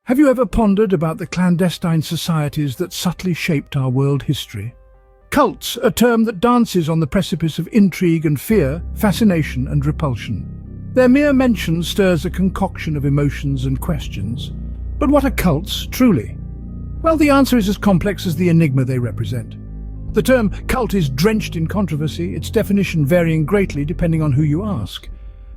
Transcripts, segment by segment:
Have you ever pondered about the clandestine societies that subtly shaped our world history? Cults, a term that dances on the precipice of intrigue and fear, fascination and repulsion. Their mere mention stirs a concoction of emotions and questions. But what are cults, truly? Well, the answer is as complex as the enigma they represent. The term cult is drenched in controversy, its definition varying greatly depending on who you ask.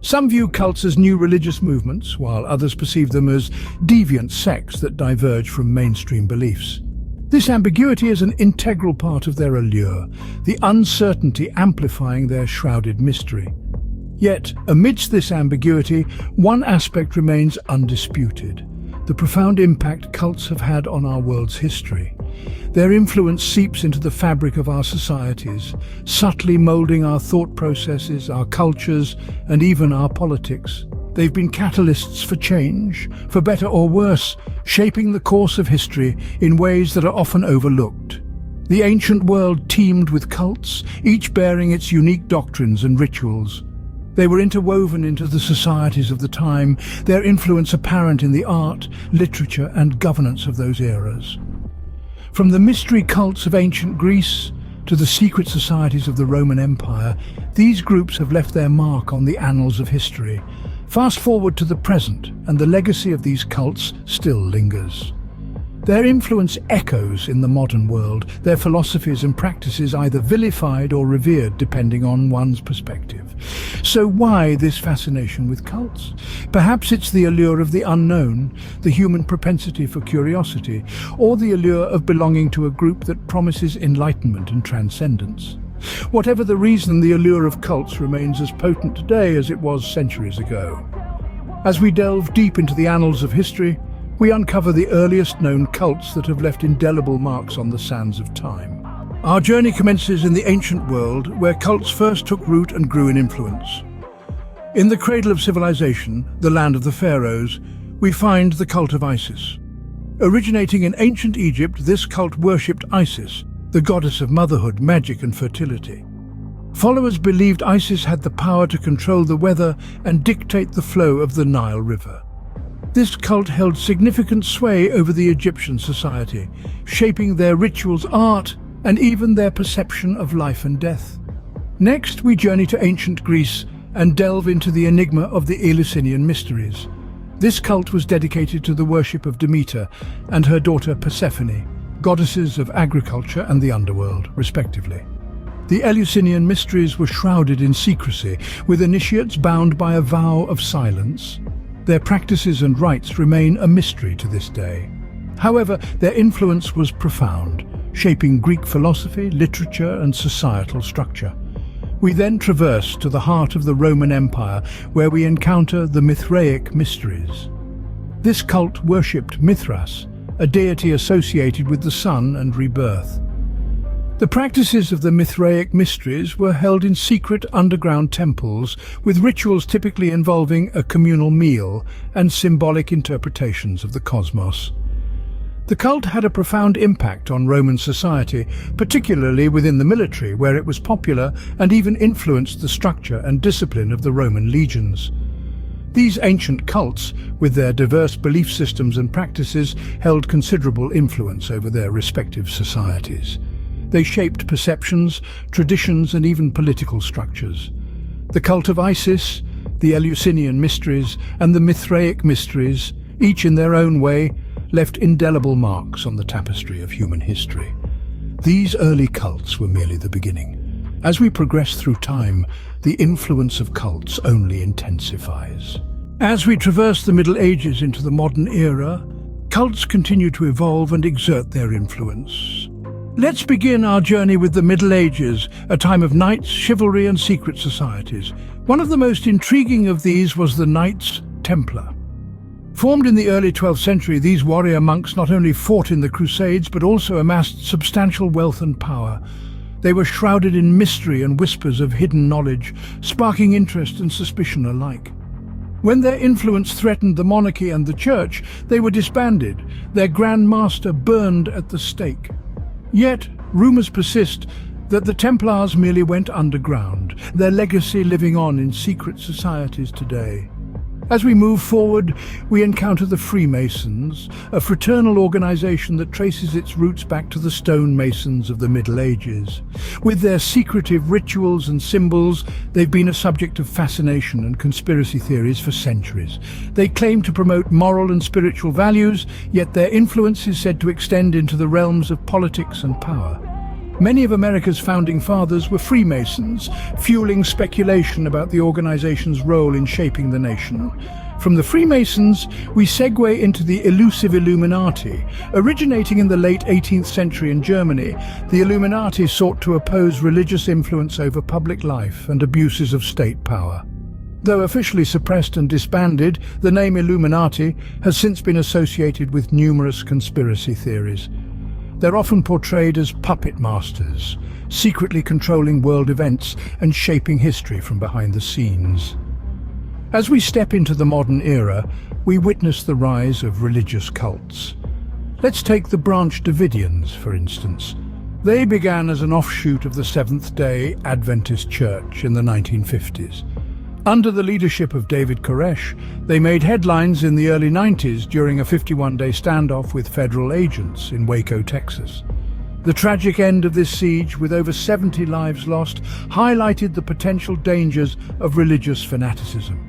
Some view cults as new religious movements, while others perceive them as deviant sects that diverge from mainstream beliefs. This ambiguity is an integral part of their allure, the uncertainty amplifying their shrouded mystery. Yet, amidst this ambiguity, one aspect remains undisputed: the profound impact cults have had on our world's history. Their influence seeps into the fabric of our societies, subtly molding our thought processes, our cultures, and even our politics. They've been catalysts for change, for better or worse, shaping the course of history in ways that are often overlooked. The ancient world teemed with cults, each bearing its unique doctrines and rituals. They were interwoven into the societies of the time, their influence apparent in the art, literature, and governance of those eras. From the mystery cults of ancient Greece to the secret societies of the Roman Empire, these groups have left their mark on the annals of history. Fast forward to the present, and the legacy of these cults still lingers. Their influence echoes in the modern world, their philosophies and practices either vilified or revered depending on one's perspective. So why this fascination with cults? Perhaps it's the allure of the unknown, the human propensity for curiosity, or the allure of belonging to a group that promises enlightenment and transcendence. Whatever the reason, the allure of cults remains as potent today as it was centuries ago. As we delve deep into the annals of history, we uncover the earliest known cults that have left indelible marks on the sands of time. Our journey commences in the ancient world, where cults first took root and grew in influence. In the cradle of civilization, the land of the pharaohs, we find the cult of Isis. Originating in ancient Egypt, this cult worshipped Isis, the goddess of motherhood, magic and fertility. Followers believed Isis had the power to control the weather and dictate the flow of the Nile River. This cult held significant sway over the Egyptian society, shaping their rituals, art, and even their perception of life and death. Next, we journey to ancient Greece and delve into the enigma of the Eleusinian mysteries. This cult was dedicated to the worship of Demeter and her daughter Persephone, goddesses of agriculture and the underworld, respectively. The Eleusinian mysteries were shrouded in secrecy, with initiates bound by a vow of silence. Their practices and rites remain a mystery to this day. However, their influence was profound, shaping Greek philosophy, literature, and societal structure. We then traverse to the heart of the Roman Empire, where we encounter the Mithraic mysteries. This cult worshipped Mithras, a deity associated with the sun and rebirth. The practices of the Mithraic mysteries were held in secret underground temples, with rituals typically involving a communal meal and symbolic interpretations of the cosmos. The cult had a profound impact on Roman society, particularly within the military, where it was popular and even influenced the structure and discipline of the Roman legions. These ancient cults, with their diverse belief systems and practices, held considerable influence over their respective societies. They shaped perceptions, traditions, and even political structures. The cult of Isis, the Eleusinian mysteries, and the Mithraic mysteries, each in their own way, left indelible marks on the tapestry of human history. These early cults were merely the beginning. As we progress through time, the influence of cults only intensifies. As we traverse the Middle Ages into the modern era, cults continue to evolve and exert their influence. Let's begin our journey with the Middle Ages, a time of knights, chivalry, and secret societies. One of the most intriguing of these was the Knights Templar. Formed in the early 12th century, these warrior monks not only fought in the Crusades but also amassed substantial wealth and power. They were shrouded in mystery and whispers of hidden knowledge, sparking interest and suspicion alike. When their influence threatened the monarchy and the church, they were disbanded, their Grand Master burned at the stake. Yet, rumors persist that the Templars merely went underground, their legacy living on in secret societies today. As we move forward, we encounter the Freemasons, a fraternal organization that traces its roots back to the stonemasons of the Middle Ages. With their secretive rituals and symbols, they've been a subject of fascination and conspiracy theories for centuries. They claim to promote moral and spiritual values, yet their influence is said to extend into the realms of politics and power. Many of America's founding fathers were Freemasons, fueling speculation about the organization's role in shaping the nation. From the Freemasons, we segue into the elusive Illuminati. Originating in the late 18th century in Germany, the Illuminati sought to oppose religious influence over public life and abuses of state power. Though officially suppressed and disbanded, the name Illuminati has since been associated with numerous conspiracy theories. They're often portrayed as puppet masters, secretly controlling world events and shaping history from behind the scenes. As we step into the modern era, we witness the rise of religious cults. Let's take the Branch Davidians, for instance. They began as an offshoot of the Seventh-day Adventist Church in the 1950s. Under the leadership of David Koresh, they made headlines in the early 90s during a 51-day standoff with federal agents in Waco, Texas. The tragic end of this siege, with over 70 lives lost, highlighted the potential dangers of religious fanaticism.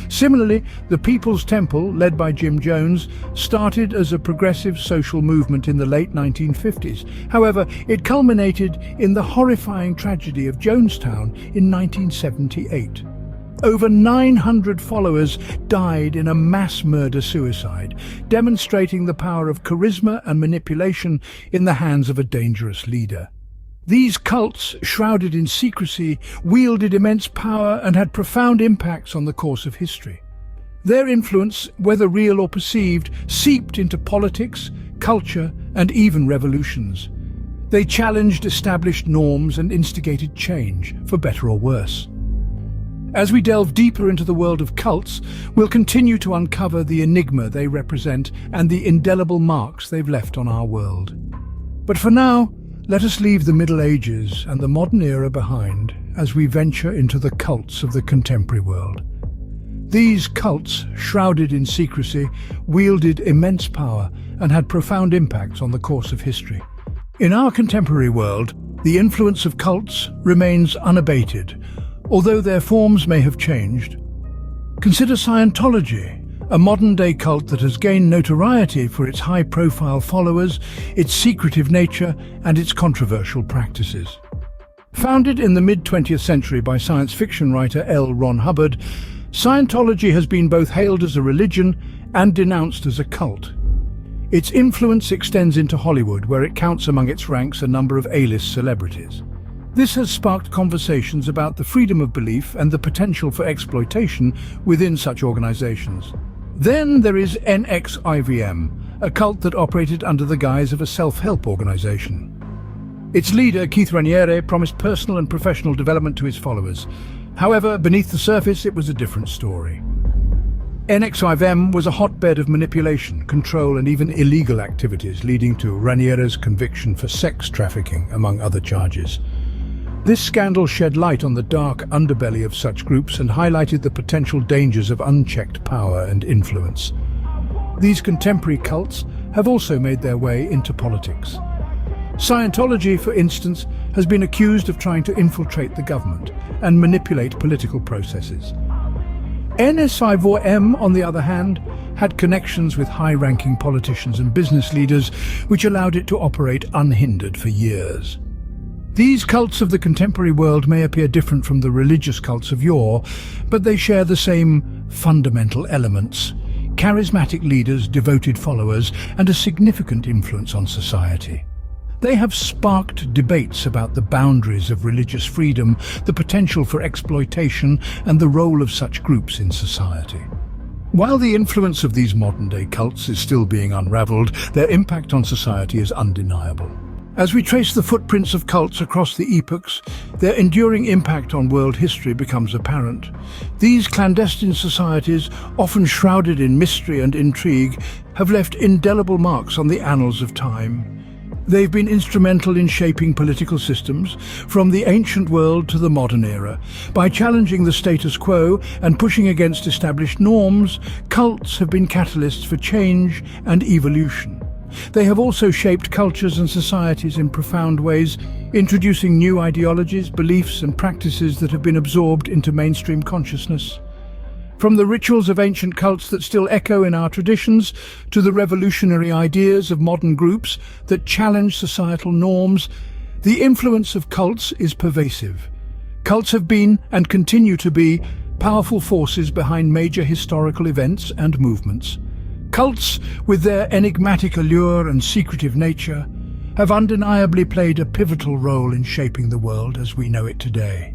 Similarly, the People's Temple, led by Jim Jones, started as a progressive social movement in the late 1950s. However, it culminated in the horrifying tragedy of Jonestown in 1978. Over 900 followers died in a mass murder-suicide, demonstrating the power of charisma and manipulation in the hands of a dangerous leader. These cults, shrouded in secrecy, wielded immense power and had profound impacts on the course of history. Their influence, whether real or perceived, seeped into politics, culture, and even revolutions. They challenged established norms and instigated change, for better or worse. As we delve deeper into the world of cults, we'll continue to uncover the enigma they represent and the indelible marks they've left on our world. But for now, let us leave the Middle Ages and the modern era behind as we venture into the cults of the contemporary world. These cults, shrouded in secrecy, wielded immense power and had profound impacts on the course of history. In our contemporary world, the influence of cults remains unabated, although their forms may have changed. Consider Scientology, a modern-day cult that has gained notoriety for its high-profile followers, its secretive nature, and its controversial practices. Founded in the mid-20th century by science fiction writer L. Ron Hubbard, Scientology has been both hailed as a religion and denounced as a cult. Its influence extends into Hollywood, where it counts among its ranks a number of A-list celebrities. This has sparked conversations about the freedom of belief and the potential for exploitation within such organizations. Then there is NXIVM, a cult that operated under the guise of a self-help organization. Its leader, Keith Raniere, promised personal and professional development to his followers. However, beneath the surface, it was a different story. NXIVM was a hotbed of manipulation, control, and even illegal activities, leading to Raniere's conviction for sex trafficking, among other charges. This scandal shed light on the dark underbelly of such groups and highlighted the potential dangers of unchecked power and influence. These contemporary cults have also made their way into politics. Scientology, for instance, has been accused of trying to infiltrate the government and manipulate political processes. NSIVM, on the other hand, had connections with high-ranking politicians and business leaders, which allowed it to operate unhindered for years. These cults of the contemporary world may appear different from the religious cults of yore, but they share the same fundamental elements: charismatic leaders, devoted followers, and a significant influence on society. They have sparked debates about the boundaries of religious freedom, the potential for exploitation, and the role of such groups in society. While the influence of these modern-day cults is still being unraveled, their impact on society is undeniable. As we trace the footprints of cults across the epochs, their enduring impact on world history becomes apparent. These clandestine societies, often shrouded in mystery and intrigue, have left indelible marks on the annals of time. They've been instrumental in shaping political systems, from the ancient world to the modern era. By challenging the status quo and pushing against established norms, cults have been catalysts for change and evolution. They have also shaped cultures and societies in profound ways, introducing new ideologies, beliefs, and practices that have been absorbed into mainstream consciousness. From the rituals of ancient cults that still echo in our traditions, to the revolutionary ideas of modern groups that challenge societal norms, the influence of cults is pervasive. Cults have been, and continue to be, powerful forces behind major historical events and movements. Cults, with their enigmatic allure and secretive nature, have undeniably played a pivotal role in shaping the world as we know it today.